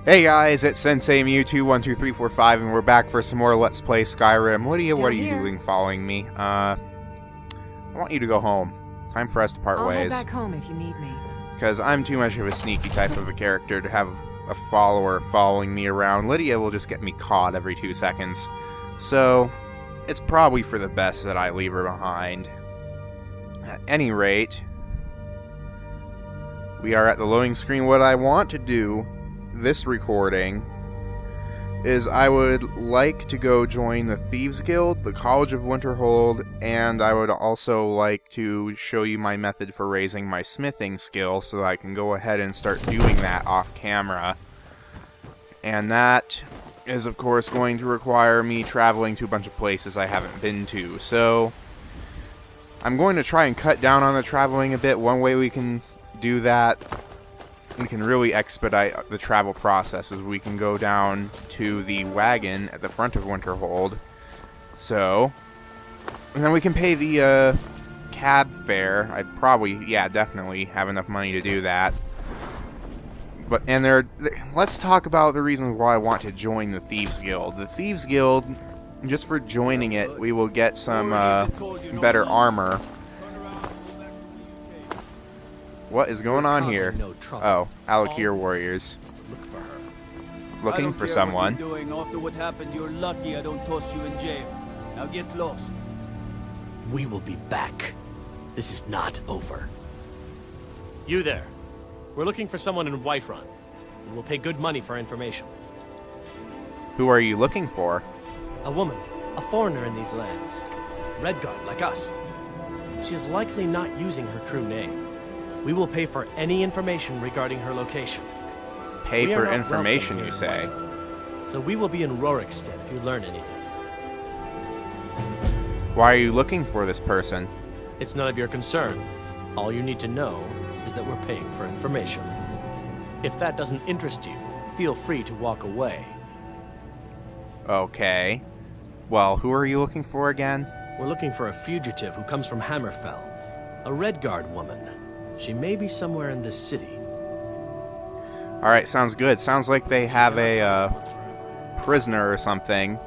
Hey guys, it's Sensei Mew2123445 and we're back for some more Let's Play Skyrim. Lydia, what are you doing following me? I want you to go home. Time for us to part ways. I'll head back home if you need me. Because I'm too much of a sneaky type of a character to have a follower following me around. Lydia will just get me caught every 2 seconds. So, it's probably for the best that I leave her behind. At any rate, we are at the loading screen. What I want to do this recording is I would like to go join the Thieves Guild, the College of Winterhold, and I would also like to show you my method for raising my smithing skill so that I can go ahead and start doing that off camera. And that is of course going to require me traveling to a bunch of places I haven't been to. So I'm going to try and cut down on the traveling a bit. One way we can do that, we can really expedite the travel process, as we can go down to the wagon at the front of Winterhold. So, and then we can pay the cab fare. I'd probably, yeah, definitely have enough money to do that. But, and let's talk about the reasons why I want to join the Thieves Guild. The Thieves Guild, just for joining it, we will get some better armor. What is going on here? Oh, Alakir warriors. Looking for someone. After what happened, you're lucky I don't toss you in jail. Now get lost. We will be back. This is not over. You there. We're looking for someone in Whiterun. We will pay good money for information. Who are you looking for? A woman. A foreigner in these lands. Redguard, like us. She is likely not using her true name. We will pay for any information regarding her location. Pay for information, you say? So we will be in Rorikstead if you learn anything. Why are you looking for this person? It's none of your concern. All you need to know is that we're paying for information. If that doesn't interest you, feel free to walk away. Okay. Well, who are you looking for again? We're looking for a fugitive who comes from Hammerfell. A Redguard woman. She may be somewhere in this city. Alright, sounds good. Sounds like they have a prisoner or something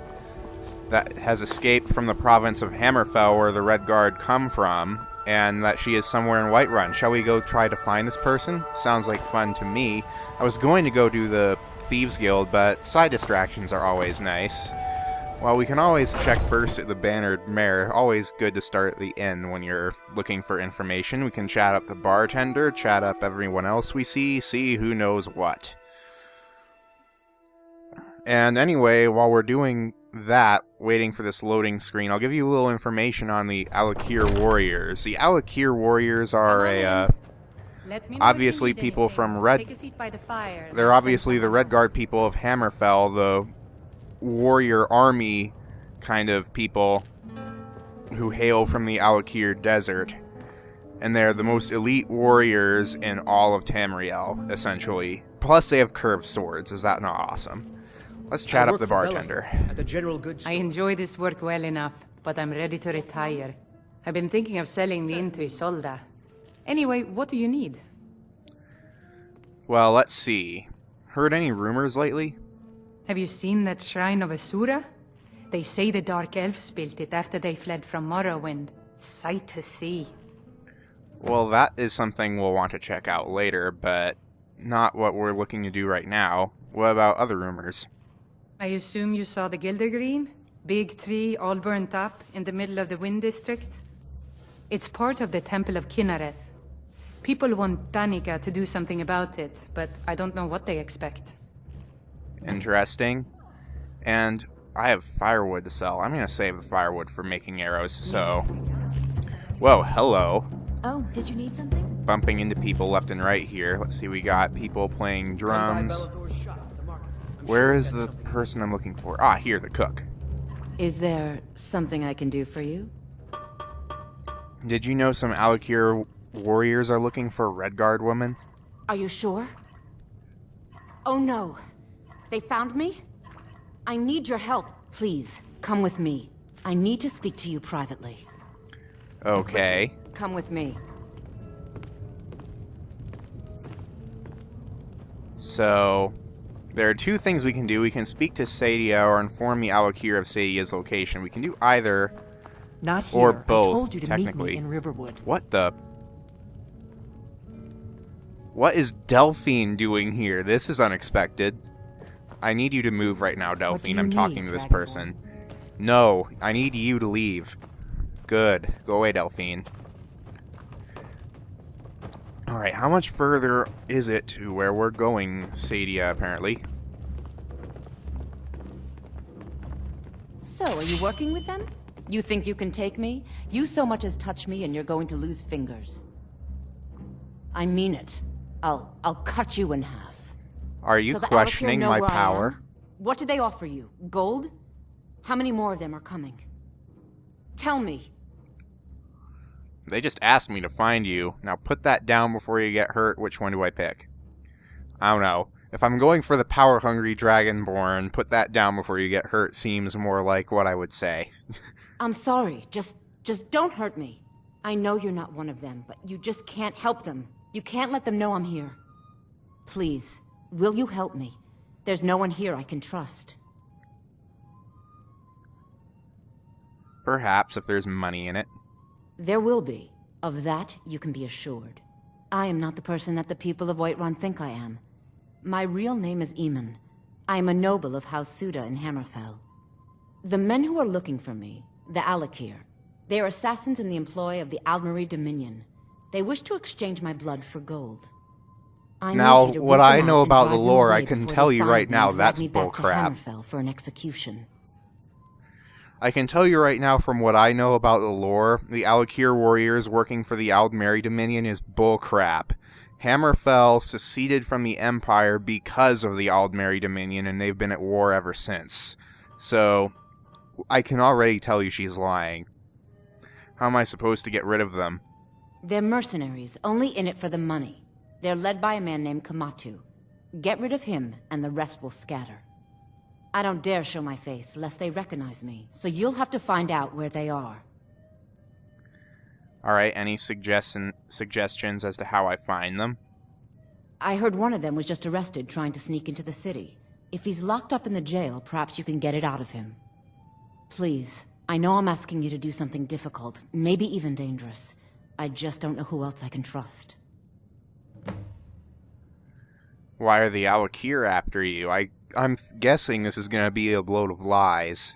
that has escaped from the province of Hammerfell, where the Redguard come from, and that she is somewhere in Whiterun. Shall we go try to find this person? Sounds like fun to me. I was going to go do the Thieves Guild, but side distractions are always nice. Well, we can always check first at the Bannered Mare. Always good to start at the inn when you're looking for information. We can chat up the bartender, chat up everyone else we see who knows what. And anyway, while we're doing that, waiting for this loading screen, I'll give you a little information on the Alakir warriors. The Alakir warriors are obviously people from They're obviously the Redguard people of Hammerfell, the warrior army kind of people who hail from the Alakir desert, and they're the most elite warriors in all of Tamriel, essentially. Plus they have curved swords. Is that not awesome? Let's chat up the bartender. At the general goods store. I enjoy this work well enough, but I'm ready to retire. I've been thinking of selling the inn to Isolda. Anyway, what do you need? Well, let's see. Heard any rumors lately? Have you seen that shrine of Asura? They say the Dark Elves built it after they fled from Morrowind. Sight to see. Well, that is something we'll want to check out later, but not what we're looking to do right now. What about other rumors? I assume you saw the Gildergreen? Big tree, all burnt up, in the middle of the Wind District? It's part of the Temple of Kinnereth. People want Danica to do something about it, but I don't know what they expect. Interesting. And I have firewood to sell. I'm going to save the firewood for making arrows, so... Whoa, hello. Oh, did you need something? Bumping into people left and right here. Let's see, we got people playing drums. Where is the person I'm looking for? Ah, here, the cook. Is there something I can do for you? Did you know some Alakir warriors are looking for a Redguard woman? Are you sure? Oh no. They found me? I need your help. Please, come with me. I need to speak to you privately. Okay. Come with me. So, There are two things we can do. We can speak to Sadia or inform the Alakir of Sadia's location. We can do either Not here. or both, I told you to technically. meet me in Riverwood. What the? What is Delphine doing here? This is unexpected. I need you to move right now, Delphine. I'm talking to this person. No, I need you to leave. Good. Go away, Delphine. Alright, how much further is it to where we're going, Sadia, apparently? So, are you working with them? You think you can take me? You so much as touch me and you're going to lose fingers. I mean it. I'll cut you in half. Are you So the questioning Alakir know my where I power? am? What did they offer you? Gold? How many more of them are coming? Tell me. They just asked me to find you. Now put that down before you get hurt. Which one do I pick? I don't know. If I'm going for the power-hungry Dragonborn, put that down before you get hurt seems more like what I would say. I'm sorry. Just don't hurt me. I know you're not one of them, but you just can't help them. You can't let them know I'm here. Please, will you help me? There's no one here I can trust. Perhaps, if there's money in it. There will be. Of that, you can be assured. I am not the person that the people of Whiterun think I am. My real name is Eamon. I am a noble of House Suda in Hammerfell. The men who are looking for me, the Alakir, they are assassins in the employ of the Aldmeri Dominion. They wish to exchange my blood for gold. Now, what I know about the lore, I can can tell you right now, that's bullcrap. Hammerfell for an execution. I can tell you right now from what I know about the lore, the Alakir warriors working for the Aldmeri Dominion is bullcrap. Hammerfell seceded from the Empire because of the Aldmeri Dominion, and they've been at war ever since. So, I can already tell you she's lying. How am I supposed to get rid of them? They're mercenaries, only in it for the money. They're led by a man named Kamatu. Get rid of him, and the rest will scatter. I don't dare show my face, lest they recognize me, so you'll have to find out where they are. Alright, any suggestions as to how I find them? I heard one of them was just arrested trying to sneak into the city. If he's locked up in the jail, perhaps you can get it out of him. Please, I know I'm asking you to do something difficult, maybe even dangerous. I just don't know who else I can trust. Why are the Alakir after you? I'm guessing this is going to be a load of lies.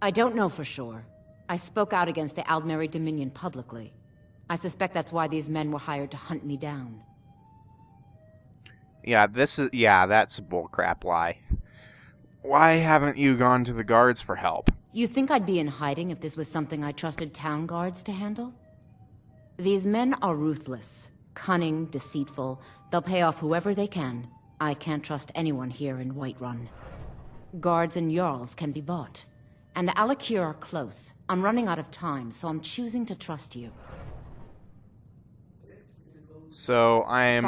I don't know for sure. I spoke out against the Aldmeri Dominion publicly. I suspect that's why these men were hired to hunt me down. Yeah, that's a bullcrap lie. Why haven't you gone to the guards for help? You think I'd be in hiding if this was something I trusted town guards to handle? These men are ruthless, cunning, deceitful. They'll pay off whoever they can. I can't trust anyone here in Whiterun. Guards and Jarls can be bought. And the Alakir are close. I'm running out of time, so I'm choosing to trust you. So, I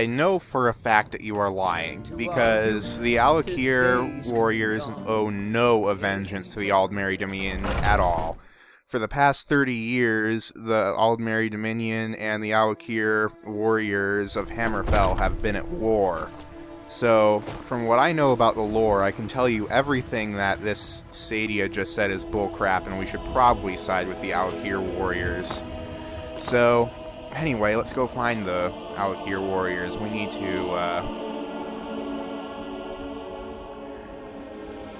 know for a fact that you are lying, because the Alakir warriors owe no vengeance to the Aldmeri Dominion at all. For the past 30 years, the Aldmeri Dominion and the Alakir warriors of Hammerfell have been at war. So, from what I know about the lore, I can tell you everything that this Sadia just said is bullcrap, and we should probably side with the Alakir warriors. So, anyway, let's go find the Alakir warriors. We need to,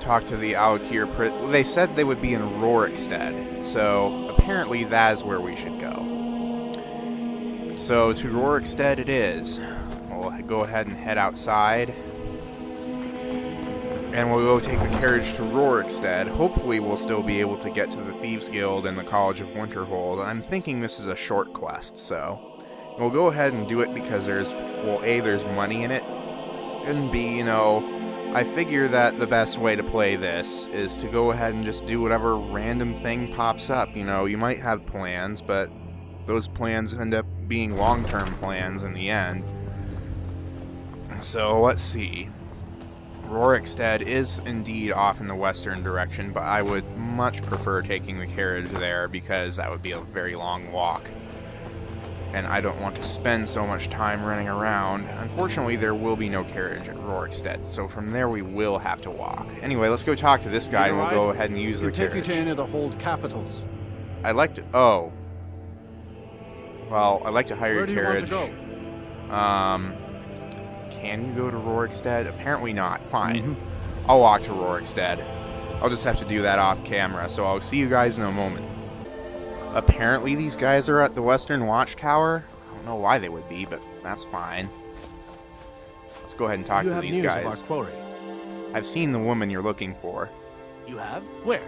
talk to the Alakir. They said they would be in Rorikstead, so apparently that is where we should go. So to Rorikstead it is. We'll go ahead and head outside, and we'll go take the carriage to Rorikstead. Hopefully we'll still be able to get to the Thieves Guild and the College of Winterhold. I'm thinking this is a short quest, so we'll go ahead and do it because there's, well, A, there's money in it, and B, you know, I figure that the best way to play this is to go ahead and just do whatever random thing pops up. You know, you might have plans, but those plans end up being long-term plans in the end. So, let's see. Rorikstead is indeed off in the western direction, but I would much prefer taking the carriage there because that would be a very long walk. and I don't want to spend so much time running around. Unfortunately, there will be no carriage at Rorikstead, so from there we will have to walk. Anyway, let's go talk to this guy, and we'll go ahead and use the take you carriage. to any of the hold capitals. I'd like to... Oh. Well, I'd like to hire Where do your you want carriage. to go? Can you go to Rorikstead? Apparently not. Fine. I'll walk to Rorikstead. I'll just have to do that off camera, so I'll see you guys in a moment. Apparently these guys are at the Western Watchtower. I don't know why they would be, but that's fine. Let's go ahead and talk to these You have guys. news of our quarry. I've seen the woman you're looking for. You have? Where?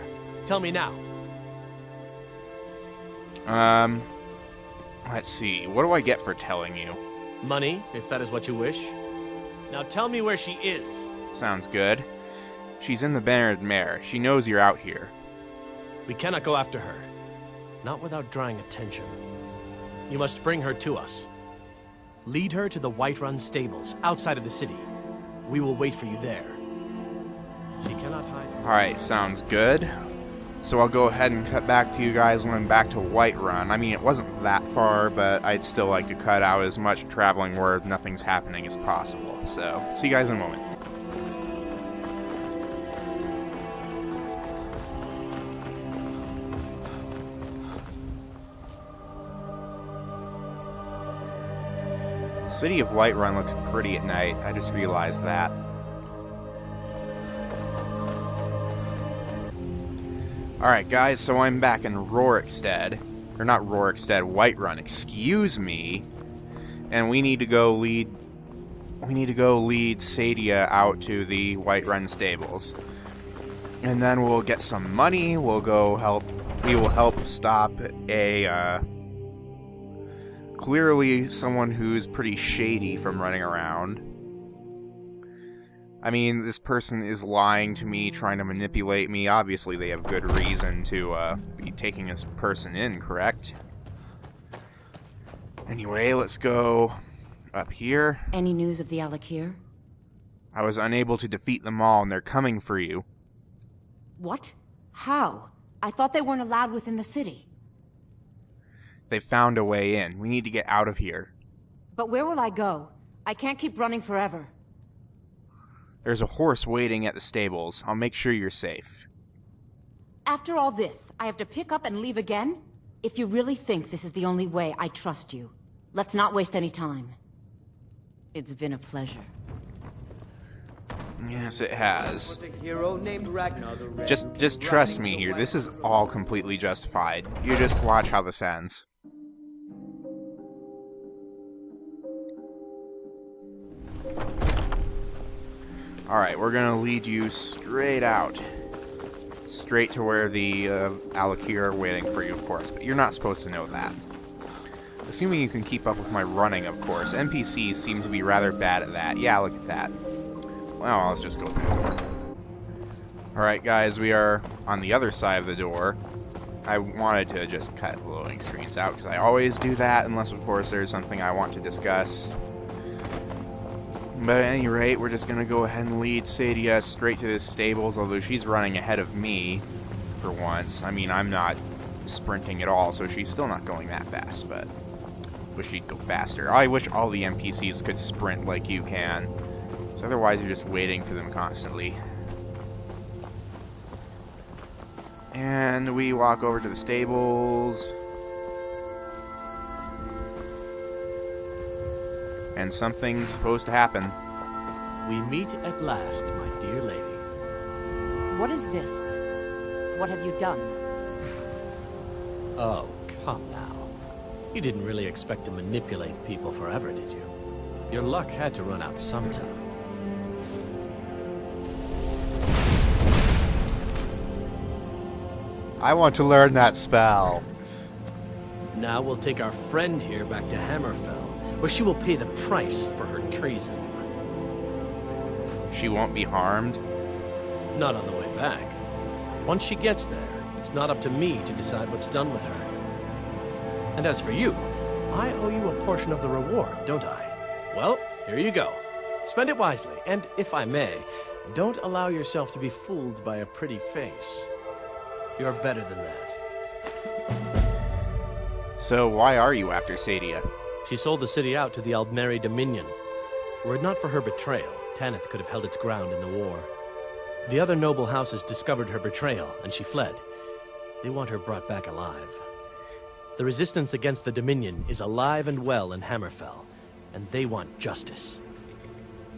Tell me now. Let's see. What do I get for telling you? Money, if that is what you wish. Now tell me where she is. Sounds good. She's in the Bernard Mare. She knows you're out here. We cannot go after her. Not without drawing attention. You must bring her to us. Lead her to the Whiterun stables, outside of the city. We will wait for you there. She cannot hide. Alright, sounds good. So I'll go ahead and cut back to you guys when I'm back to Whiterun. I mean, it wasn't that far, but I'd still like to cut out as much traveling where nothing's happening as possible. So, see you guys in a moment. City of Whiterun looks pretty at night. I just realized that. Alright guys, so I'm back in Rorikstead. Or not Rorikstead, Whiterun, excuse me. And we need to go lead Sadia out to the Whiterun stables. And then we'll get some money, we will help stop a clearly someone who's pretty shady from running around. I mean, this person is lying to me, trying to manipulate me. Obviously, they have good reason to be taking this person in, correct? Anyway, let's go up here. Any news of the Alakir? I was unable to defeat them all, and they're coming for you. What? How? I thought they weren't allowed within the city. They found a way in. We need to get out of here. But where will I go? I can't keep running forever. There's a horse waiting at the stables. I'll make sure you're safe. After all this, I have to pick up and leave again? If you really think this is the only way, I trust you. Let's not waste any time. It's been a pleasure. Yes, it has. Was a hero named Ragnar the Red. Just trust me here. This is all completely justified. You just watch how this ends. Alright, we're gonna lead you straight out. Straight to where the Alakir are waiting for you, of course, but you're not supposed to know that. Assuming you can keep up with my running, of course. NPCs seem to be rather bad at that. Yeah, look at that. Well, let's just go through the door. Alright, guys, we are on the other side of the door. I wanted to just cut loading screens out, because I always do that, unless, of course, there's something I want to discuss. But at any rate, we're just going to go ahead and lead Sadia straight to the stables, although she's running ahead of me for once. I mean, I'm not sprinting at all, so she's still not going that fast, but wish she'd go faster. I wish all the NPCs could sprint like you can, so otherwise you're just waiting for them constantly. And we walk over to the stables. And something's supposed to happen. We meet at last, my dear lady. What is this? What have you done? Oh, come now. You didn't really expect to manipulate people forever, did you? Your luck had to run out sometime. I want to learn that spell. Now we'll take our friend here back to Hammerfell, where she will pay the price for her treason. She won't be harmed? Not on the way back. Once she gets there, it's not up to me to decide what's done with her. And as for you, I owe you a portion of the reward, don't I? Well, here you go. Spend it wisely, and if I may, don't allow yourself to be fooled by a pretty face. You're better than that. So why are you after Sadia? She sold the city out to the Aldmeri Dominion. Were it not for her betrayal, Tanith could have held its ground in the war. The other noble houses discovered her betrayal, and she fled. They want her brought back alive. The resistance against the Dominion is alive and well in Hammerfell, and they want justice.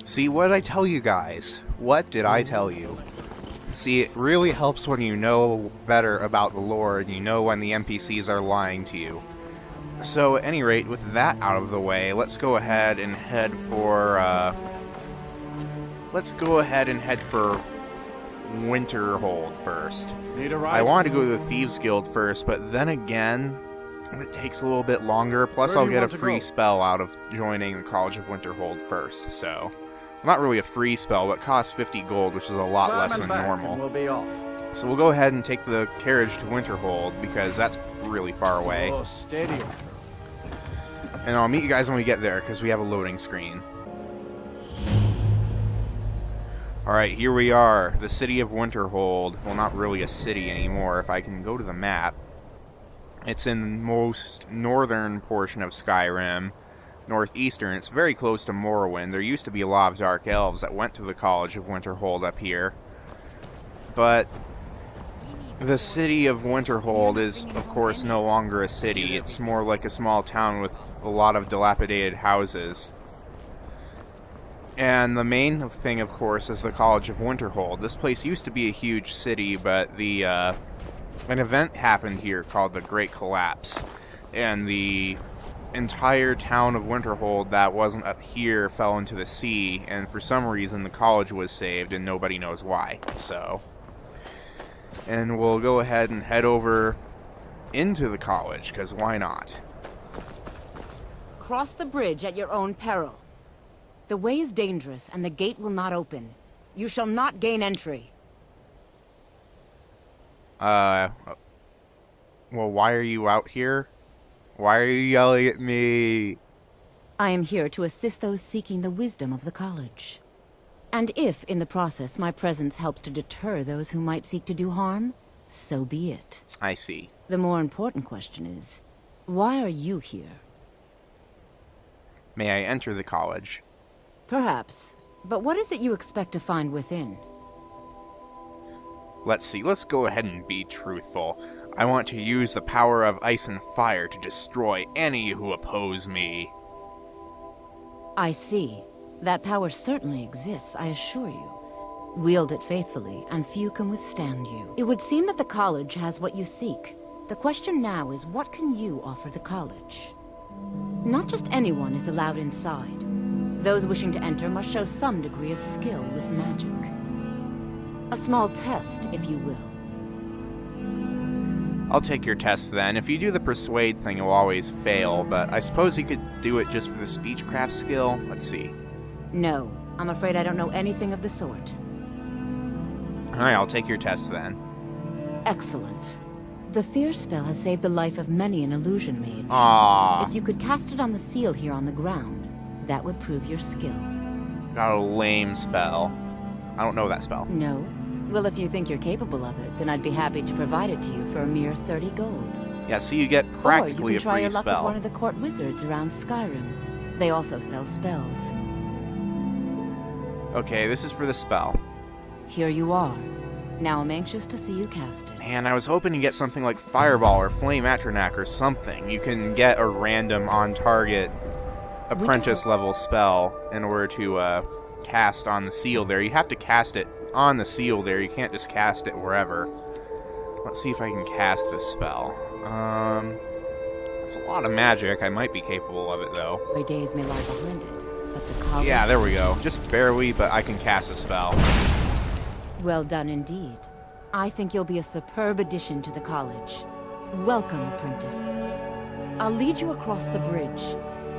See, what did I tell you guys? What did I tell you? See, it really helps when you know better about the lore and you know when the NPCs are lying to you. So, at any rate, with that out of the way, let's go ahead and head for, Winterhold first. I wanted to go to the Thieves Guild first, but then again, it takes a little bit longer, plus I'll get a free spell out of joining the College of Winterhold first, so... Not really a free spell, but costs 50 gold, which is a lot less than normal. We'll be off. So we'll go ahead and take the carriage to Winterhold, because that's really far away. Oh, steady. And I'll meet you guys when we get there, because we have a loading screen. Alright, here we are, the city of Winterhold. Well, not really a city anymore, if I can go to the map. It's in the most northern portion of Skyrim. Northeastern. It's very close to Morrowind. There used to be a lot of Dark Elves that went to the College of Winterhold up here. But the city of Winterhold is, of course, no longer a city. It's more like a small town with a lot of dilapidated houses. And the main thing, of course, is the College of Winterhold. This place used to be a huge city, but an event happened here called the Great Collapse. And the entire town of Winterhold that wasn't up here fell into the sea, and for some reason the college was saved and nobody knows why. So, and we'll go ahead and head over into the college, because why not? Cross the bridge at your own peril. The way is dangerous and the gate will not open. You shall not gain entry. Well, why are you out here? Why are you yelling at me? I am here to assist those seeking the wisdom of the college. And if, in the process, my presence helps to deter those who might seek to do harm, so be it. I see. The more important question is, why are you here? May I enter the college? Perhaps. But what is it you expect to find within? Let's see, let's go ahead and be truthful. I want to use the power of ice and fire to destroy any who oppose me. I see. That power certainly exists, I assure you. Wield it faithfully, and few can withstand you. It would seem that the college has what you seek. The question now is, what can you offer the college? Not just anyone is allowed inside. Those wishing to enter must show some degree of skill with magic. A small test, if you will. I'll take your test then. If you do the persuade thing, you'll always fail, but I suppose you could do it just for the speechcraft skill? Let's see. No, I'm afraid I don't know anything of the sort. Alright, I'll take your test then. Excellent. The fear spell has saved the life of many an illusion mage. Aww. If you could cast it on the seal here on the ground, that would prove your skill. Got a lame spell. I don't know that spell. No? Well, if you think you're capable of it, then I'd be happy to provide it to you for a mere 30 gold. Yeah, so you get practically or you a can try free your luck spell. with one of the court wizards around Skyrim. They also sell spells. Okay, this is for the spell. Here you are. Now I'm anxious to see you cast it. Man, I was hoping to get something like Fireball or Flame Atronach or something. You can get a random on-target apprentice-level spell in order to cast on the seal there. You have to cast it on the seal there. You can't just cast it wherever. Let's see if I can cast this spell. It's a lot of magic. I might be capable of it, though. My days may lie behind it, but the college... Yeah, there we go. Just barely, but I can cast a spell. Well done indeed. I think you'll be a superb addition to the college. Welcome, apprentice. I'll lead you across the bridge.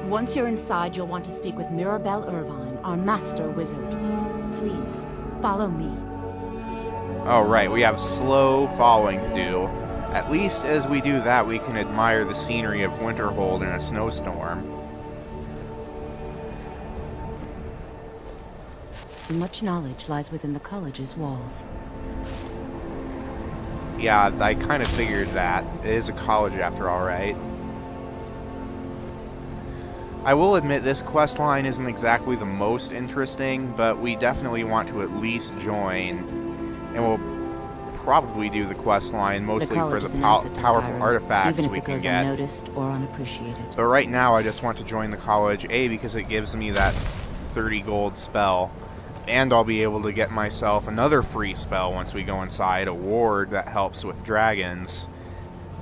Once you're inside, you'll want to speak with Mirabelle Irvine, our master wizard. Please, follow me. Alright, we have slow following to do. At least as we do that, we can admire the scenery of Winterhold in a snowstorm. Much knowledge lies within the college's walls. Yeah, I kind of figured that. It is a college after all, right? I will admit this quest line isn't exactly the most interesting, but we definitely want to at least join, and we'll probably do the quest line mostly for the powerful artifacts even if we it can goes get. unnoticed or unappreciated. But right now I just want to join the college, A, because it gives me that 30 gold spell, and I'll be able to get myself another free spell once we go inside, a ward that helps with dragons,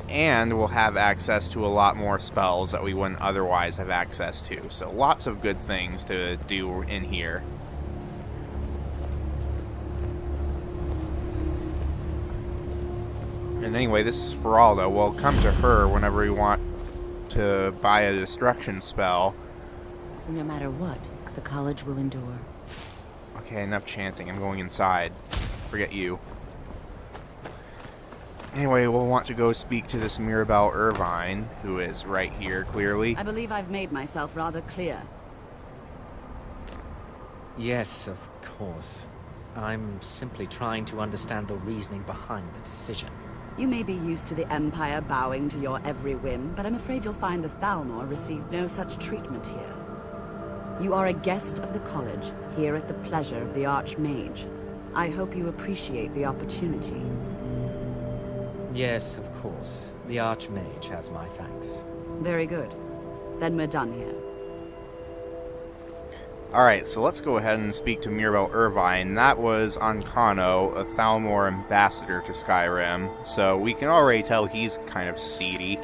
and we'll have access to a lot more spells that we wouldn't otherwise have access to. So lots of good things to do in here. And anyway, this is Feralda. We'll come to her whenever we want to buy a destruction spell. No matter what, the college will endure. Okay, enough chanting. I'm going inside. Forget you. Anyway, we'll want to go speak to this Mirabelle Irvine, who is right here, clearly. I believe I've made myself rather clear. Yes, of course. I'm simply trying to understand the reasoning behind the decision. You may be used to the Empire bowing to your every whim, but I'm afraid you'll find the Thalmor received no such treatment here. You are a guest of the college, here at the pleasure of the Archmage. I hope you appreciate the opportunity. Yes, of course. The Archmage has my thanks. Very good. Then we're done here. Alright, so let's go ahead and speak to Mirabelle Irvine. That was Ancano, a Thalmor ambassador to Skyrim, so we can already tell he's kind of seedy.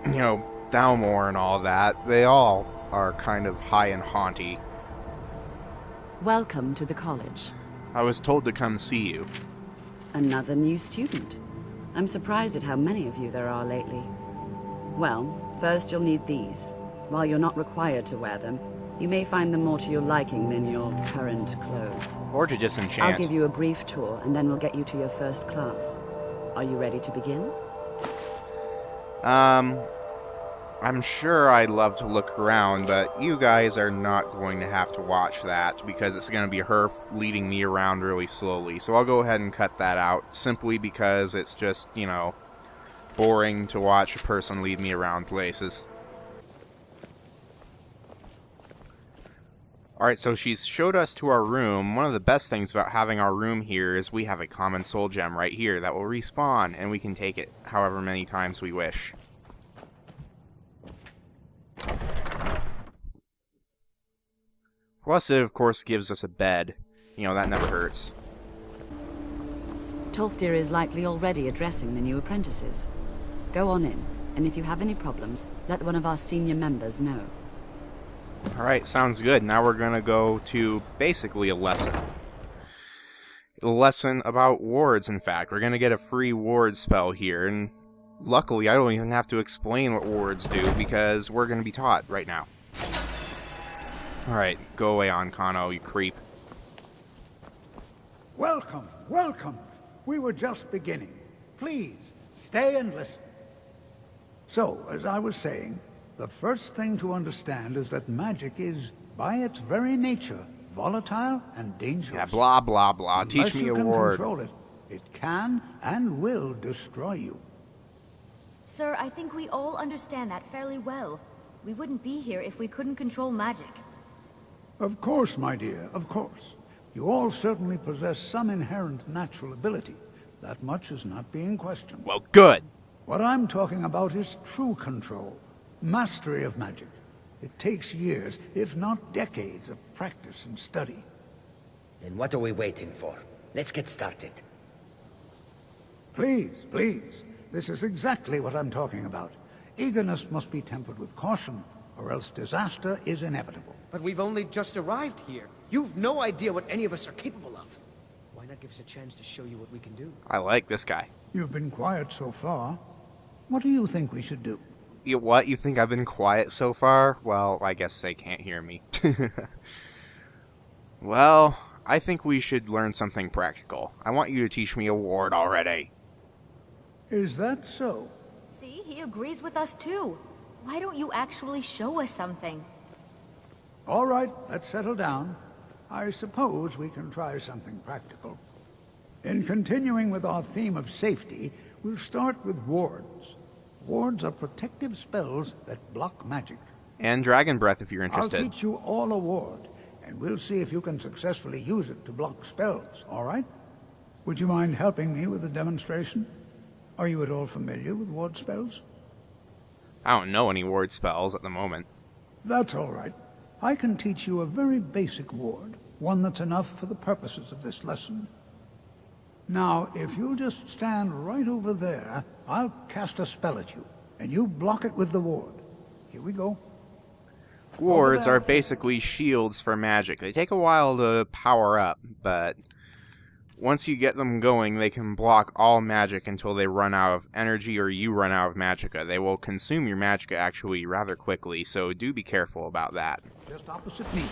You know, Thalmor and all that, they all are kind of high and haughty. Welcome to the college. I was told to come see you. Another new student. I'm surprised at how many of you there are lately. Well, first you'll need these. While you're not required to wear them, you may find them more to your liking than your current clothes. Or to disenchant. I'll give you a brief tour, and then we'll get you to your first class. Are you ready to begin? I'm sure I'd love to look around, but you guys are not going to have to watch that, because it's going to be her leading me around really slowly. So I'll go ahead and cut that out, simply because it's just, you know, boring to watch a person lead me around places. Alright, so she's showed us to our room. One of the best things about having our room here is we have a common soul gem right here that will respawn, and we can take it however many times we wish. Plus, it of course gives us a bed. You know, that never hurts. Tolfdir is likely already addressing the new apprentices. Go on in, and if you have any problems, let one of our senior members know. Alright, sounds good. Now we're gonna go to basically a lesson. A lesson about wards, in fact. We're gonna get a free ward spell here, and luckily I don't even have to explain what wards do, because we're gonna be taught right now. Alright, go away, Ancano, you creep. Welcome, welcome. We were just beginning. Please, stay and listen. So, as I was saying, the first thing to understand is that magic is, by its very nature, volatile and dangerous. Yeah, blah, blah, blah. Teach me a ward. Unless you can control it, it can and will destroy you. Sir, I think we all understand that fairly well. We wouldn't be here if we couldn't control magic. Of course, my dear, of course. You all certainly possess some inherent natural ability. That much is not being questioned. Well, good. What I'm talking about is true control. Mastery of magic. It takes years, if not decades, of practice and study. Then what are we waiting for? Let's get started. Please, please. This is exactly what I'm talking about. Eagerness must be tempered with caution, or else disaster is inevitable. But we've only just arrived here. You've no idea what any of us are capable of. Why not give us a chance to show you what we can do? I like this guy. You've been quiet so far. What do you think we should do? What? You think I've been quiet so far? Well, I guess they can't hear me. Well, I think we should learn something practical. I want you to teach me a ward already. Is that so? See, he agrees with us too. Why don't you actually show us something? All right, let's settle down. I suppose we can try something practical. In continuing with our theme of safety, we'll start with wards. Wards are protective spells that block magic. And Dragon Breath if you're I'll interested. teach you all a ward, and we'll see if you can successfully use it to block spells, all right? Would you mind helping me with a demonstration? Are you at all familiar with ward spells? I don't know any ward spells at the moment. That's all right. I can teach you a very basic ward, one that's enough for the purposes of this lesson. Now, if you'll just stand right over there, I'll cast a spell at you, and you block it with the ward. Here we go. Wards are basically shields for magic. They take a while to power up, but once you get them going, they can block all magic until they run out of energy or you run out of magicka. They will consume your magicka actually rather quickly, so do be careful about that. Just opposite me.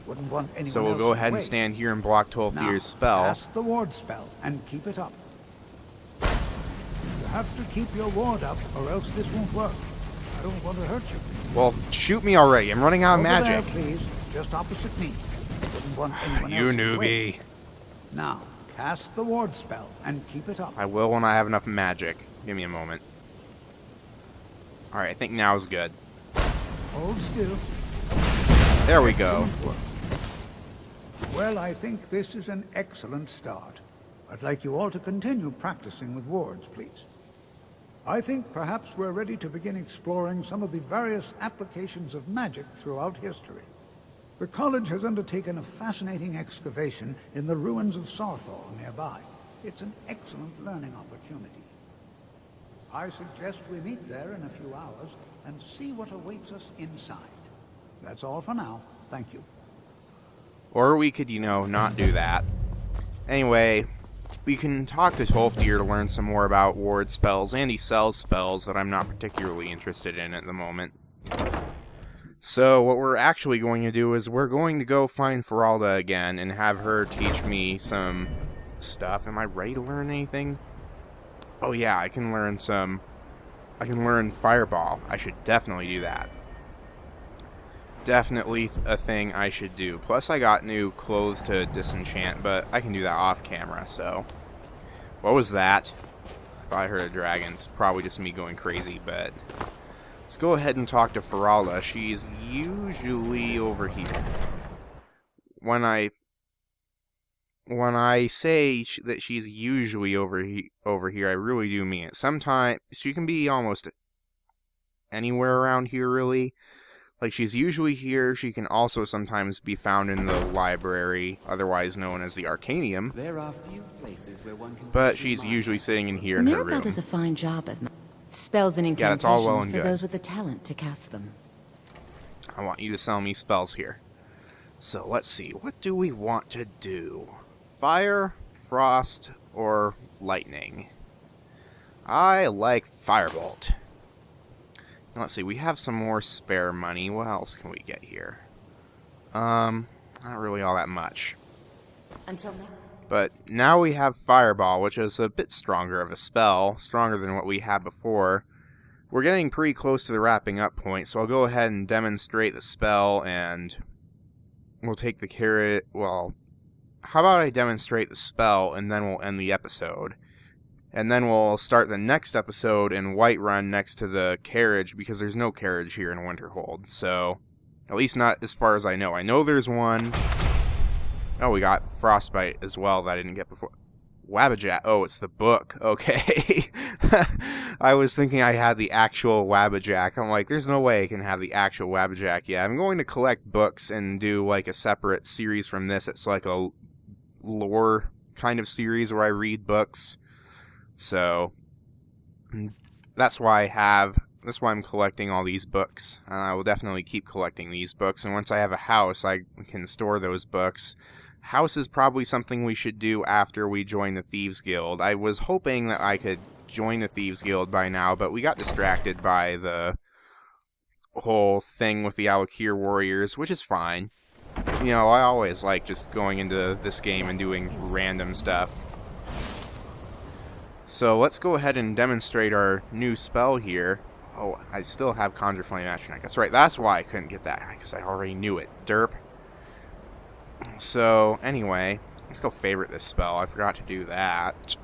Wouldn't want anyone So we'll else go in ahead the and way. stand here and block Tolfdir's Now, spell. cast the ward spell and keep it up. You have to keep your ward up, or else this won't work. I don't want to hurt you. Well, shoot me already. I'm running out of Over magic. there, please. Just opposite me. Wouldn't want anyone You else in the way. newbie. Now, cast the ward spell and keep it up. I will when I have enough magic. Give me a moment. Alright, I think now is good. Hold still. There we go. Excellent work. Well, I think this is an excellent start. I'd like you all to continue practicing with wards, please. I think perhaps we're ready to begin exploring some of the various applications of magic throughout history. The college has undertaken a fascinating excavation in the ruins of Sarthor nearby. It's an excellent learning opportunity. I suggest we meet there in a few hours and see what awaits us inside. That's all for now. Thank you. Or we could, not do that. Anyway, we can talk to Tolfdir to learn some more about ward spells, and he sells spells that I'm not particularly interested in at the moment. So what we're actually going to do is we're going to go find Feralda again and have her teach me some stuff. Am I ready to learn anything? Oh yeah, I can learn Fireball. I should definitely do that. Definitely a thing I should do. Plus I got new clothes to disenchant, but I can do that off camera, so. What was that? I thought I heard a dragon. It's probably just me going crazy, but let's go ahead and talk to Feralda. She's usually over here. When I say that she's usually over here, I really do mean it. Sometimes she can be almost anywhere around here, really. Like, she's usually here. She can also sometimes be found in the library, otherwise known as the Arcanium. There are few places where one can But she's usually sitting in here in her room. Mirabelle does a fine job as spells and Yeah, that's incantations all well and for good. those with the talent to cast them. I want you to sell me spells here. So let's see, what do we want to do? Fire, frost, or lightning? I like firebolt. Let's see, we have some more spare money. What else can we get here? Not really all that much. Until now. But now we have Fireball, which is a bit stronger of a spell, stronger than what we had before. We're getting pretty close to the wrapping up point, so I'll go ahead and demonstrate the spell, and we'll take the carrot. Well, how about I demonstrate the spell, and then we'll end the episode. And then we'll start the next episode in Whiterun next to the carriage, because there's no carriage here in Winterhold. So, at least not as far as I know. I know there's one. Oh, we got Frostbite as well that I didn't get before. Wabbajack. Oh, it's the book. Okay. I was thinking I had the actual Wabbajack. I'm like, there's no way I can have the actual Wabbajack yet. I'm going to collect books and do like a separate series from this. It's like a lore kind of series where I read books. So that's why I'm collecting all these books. I will definitely keep collecting these books, and once I have a house, I can store those books. House is probably something we should do after we join the Thieves Guild. I was hoping that I could join the Thieves Guild by now, but we got distracted by the whole thing with the Alakir Warriors, which is fine. I always like just going into this game and doing random stuff. So let's go ahead and demonstrate our new spell here. Oh, I still have Conjure Flame Action. That's right, that's why I couldn't get that, because I already knew it. Derp. So, anyway, let's go favorite this spell. I forgot to do that.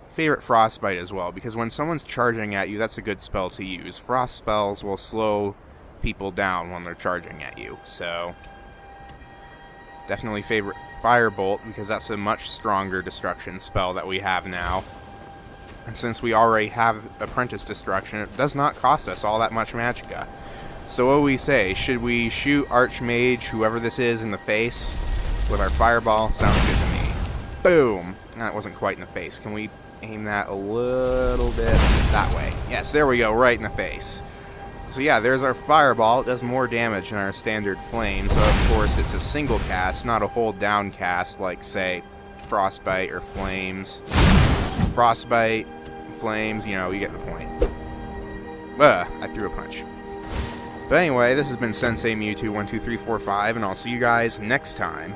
Favorite Frostbite as well, because when someone's charging at you, that's a good spell to use. Frost spells will slow people down when they're charging at you. So definitely favorite Firebolt, because that's a much stronger destruction spell that we have now. And since we already have Apprentice Destruction, it does not cost us all that much magicka. So what do we say? Should we shoot Archmage, whoever this is, in the face with our Fireball? Sounds good to me. Boom! That wasn't quite in the face. Can we aim that a little bit that way? Yes, there we go, right in the face. So yeah, there's our Fireball. It does more damage than our standard Flame, so of course it's a single cast, not a hold down cast like, say, Frostbite or Flames. Frostbite, Flames, you know, you get the point. I threw a punch. But anyway, this has been Sensei Mewtwo 12345, and I'll see you guys next time.